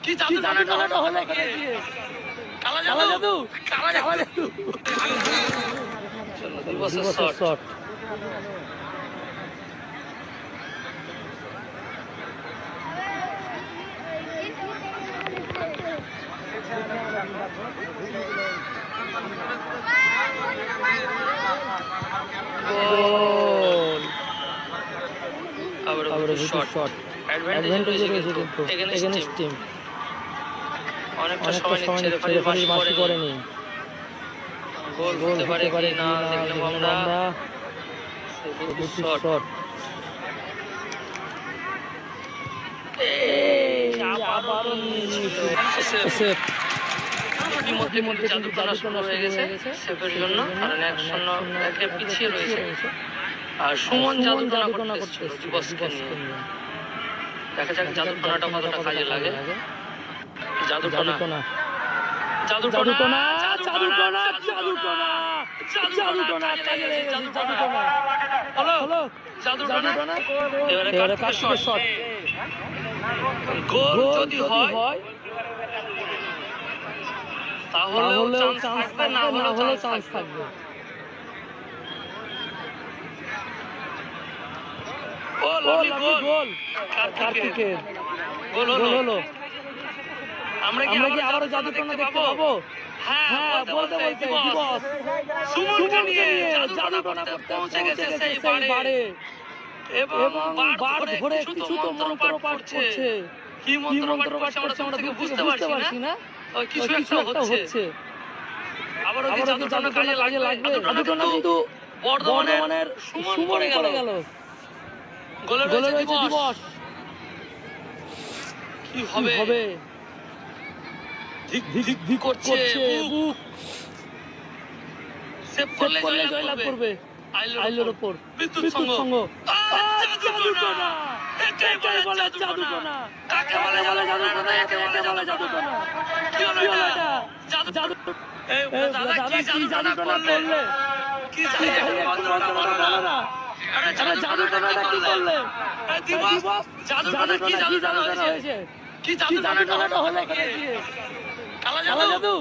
কি জাদু টানাটা হলো এখানে গিয়ে? কালা জাদু, কালা জাদু। দিবসের শট। গোল। আবার শট। অ্যাডভান্টেজ রয়েছে কিন্তু এগেইনস্ট টিম। অনেকটা সময় নিচ্ছে, রেফারি মার্কি করেনি। গোল হতে পারে কি না দেখলাম আমরা। শট। আবারও সেভ। ইতিমধ্যে জাদু টানা শুরু হয়ে গেছে সেভের জন্য, কারণ 1-0 পিছিয়ে রয়েছে। আর সুমন জাদু টানা করতে দিবসকে নিয়ে। দেখা যাক জাদু টানাটা কতটা কাজে লাগে। জাদু টানা কাজে লেগেছে। হলো জাদু টানা। এবারে কার্তিকের শট। গোল যদি হয় তাহলেও চান্স থাকবে, না হলেও চান্স থাকবে। গোল কার্তিকের। গোল হলো। আমরা কি আবারও জাদু টানা দেখতে পাবো? হ্যাঁ, বলতে দিবস সুমনকে নিয়ে জাদু টানা করতে পৌঁছে গেছে সেই বারে। এবং বার ধরে কিছু তো মন্ত্র পাঠ করছে। কি মন্ত্র পাঠ করছে আমরা দূর থেকে বুঝতে পারছি না। কিছু একটা হচ্ছে। আবারও কি জাদু টানা কাজে লাগবে? জাদু টানা কিন্তু বর্ধমানের সুমন পড়ে গেল। গোলে রয়েছে দিবস। কি হবে? ধিক করছে বুক। সেভ করলে জয়লাভ করবে আইলোর উপর। বিদ্যুৎ সংঘ। জাদু টানা। এটাই বলে জাদু টানা। কাকে বলে জাদু টানা? একে বলে জাদু টানা। কি হলো এটা? জাদু। দাদা কি জাদু টানা করলে? কি জাদু না? আরে জাদু টানাটা কি করলে? দিবস জাদু টানা কি জাদু টানা হয়েছে? কি জাদু টানাটা হলো এখানে গিয়ে? কালা জাদু।